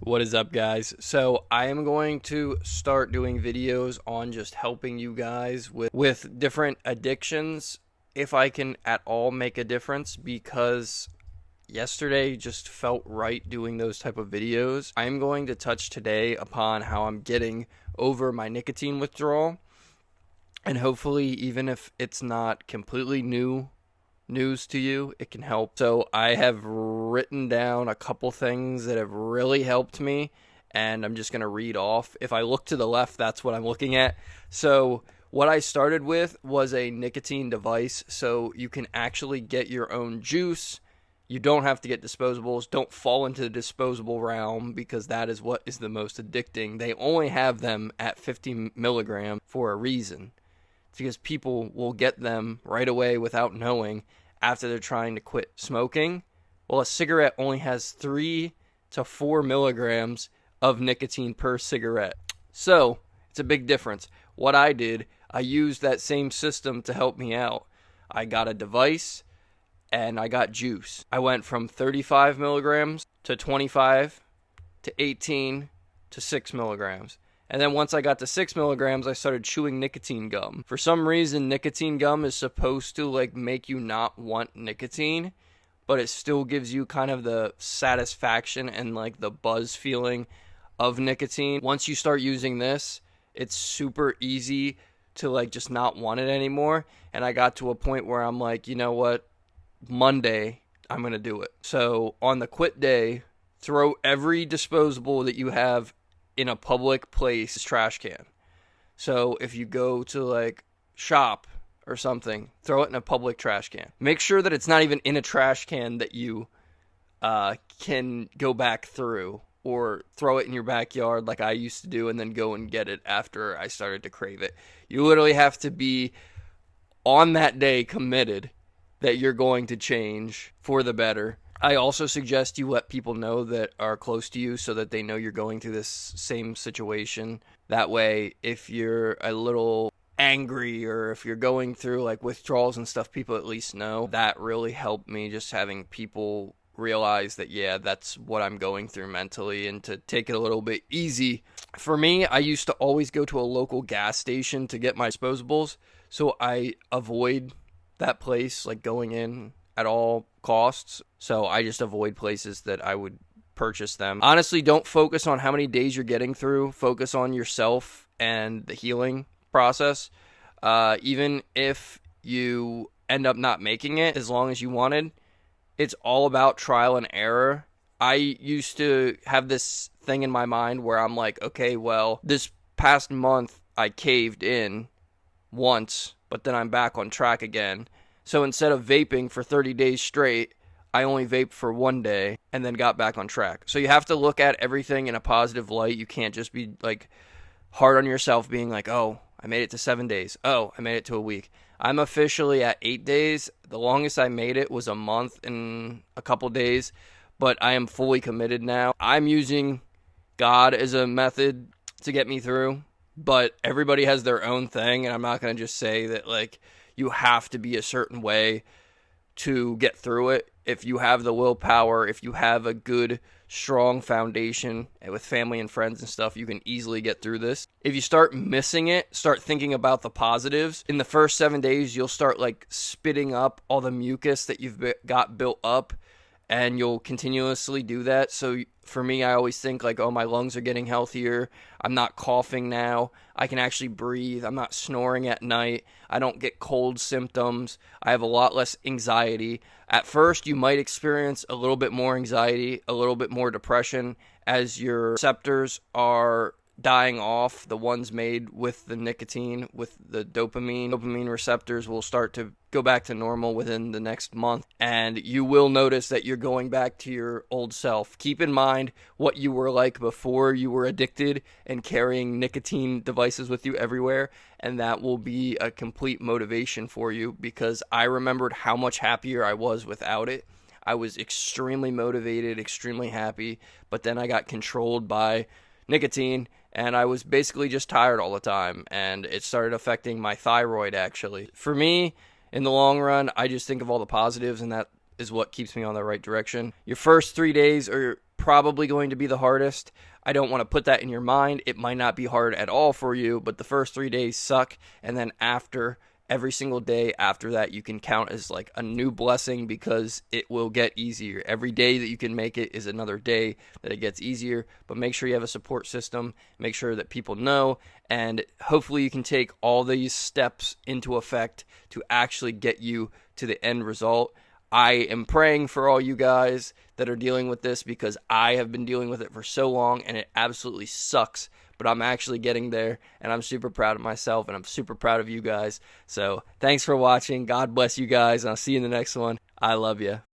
What is up, guys? So I am going to start doing videos on just helping you guys with different addictions, if I can at all make a difference, because yesterday just felt right doing those type of videos. I am going to touch today upon how I'm getting over my nicotine withdrawal, and hopefully, even if it's not completely news to you, it can help. So I have written down a couple things that have really helped me, and I'm just going to read off. If I look to the left, that's what I'm looking at. So what I started with was a nicotine device, so you can actually get your own juice. You don't have to get disposables. Don't fall into the disposable realm, because that is what is the most addicting. They only have them at 50 milligrams for a reason. It's because people will get them right away without knowing after they're trying to quit smoking. Well, a cigarette only has 3 to 4 milligrams of nicotine per cigarette. So it's a big difference. What I did, I used that same system to help me out. I got a device and I got juice. I went from 35 milligrams to 25 to 18 to 6 milligrams. And then once I got to 6 milligrams, I started chewing nicotine gum. For some reason, nicotine gum is supposed to make you not want nicotine, but it still gives you kind of the satisfaction and the buzz feeling of nicotine. Once you start using this, it's super easy to just not want it anymore. And I got to a point where I'm like, you know what? Monday, I'm going to do it. So on the quit day, throw every disposable that you have in a public place trash can. So if you go to shop or something, throw it in a public trash can. Make sure that it's not even in a trash can that you can go back through, or throw it in your backyard like I used to do and then go and get it after I started to crave it. You literally have to be on that day committed that you're going to change for the better. I also suggest you let people know that are close to you, so that they know you're going through this same situation. That way, if you're a little angry or if you're going through withdrawals and stuff, people at least know. That really helped me, just having people realize that, yeah, that's what I'm going through mentally, and to take it a little bit easy. For me, I used to always go to a local gas station to get my disposables, so I avoid that place going in at all costs. So I just avoid places that I would purchase them. Honestly, don't focus on how many days you're getting through. Focus on yourself and the healing process. Even if you end up not making it as long as you wanted, it's all about trial and error. I used to have this thing in my mind where I'm like, okay, well, this past month I caved in once, but then I'm back on track again. So instead of vaping for 30 days straight, I only vaped for 1 day and then got back on track. So you have to look at everything in a positive light. You can't just be hard on yourself, being like, oh, I made it to 7 days. Oh, I made it to a week. I'm officially at 8 days. The longest I made it was a month and a couple days, but I am fully committed now. I'm using God as a method to get me through, but everybody has their own thing, and I'm not going to just say that you have to be a certain way to get through it. If you have the willpower, if you have a good, strong foundation with family and friends and stuff, you can easily get through this. If you start missing it, start thinking about the positives. In the first 7 days, you'll start spitting up all the mucus that you've got built up, and you'll continuously do that. So for me, I always think oh, my lungs are getting healthier. I'm not coughing now. I can actually breathe. I'm not snoring at night. I don't get cold symptoms. I have a lot less anxiety. At first, you might experience a little bit more anxiety, a little bit more depression, as your receptors are dying off, the ones made with the nicotine, with the dopamine. Dopamine receptors will start to go back to normal within the next month, and you will notice that you're going back to your old self. Keep in mind what you were like before you were addicted and carrying nicotine devices with you everywhere, and that will be a complete motivation for you, because I remembered how much happier I was without it. I was extremely motivated, extremely happy, but then I got controlled by nicotine, and I was basically just tired all the time, and it started affecting my thyroid, actually. For me, in the long run, I just think of all the positives, and that is what keeps me on the right direction. Your first 3 days are probably going to be the hardest. I don't want to put that in your mind. It might not be hard at all for you, but the first 3 days suck. And then after, every single day after that, you can count as like a new blessing, because it will get easier. Every day that you can make it is another day that it gets easier. But make sure you have a support system. Make sure that people know. And hopefully you can take all these steps into effect to actually get you to the end result. I am praying for all you guys that are dealing with this, because I have been dealing with it for so long and it absolutely sucks. But I'm actually getting there, and I'm super proud of myself, and I'm super proud of you guys. So thanks for watching. God bless you guys, and I'll see you in the next one. I love you.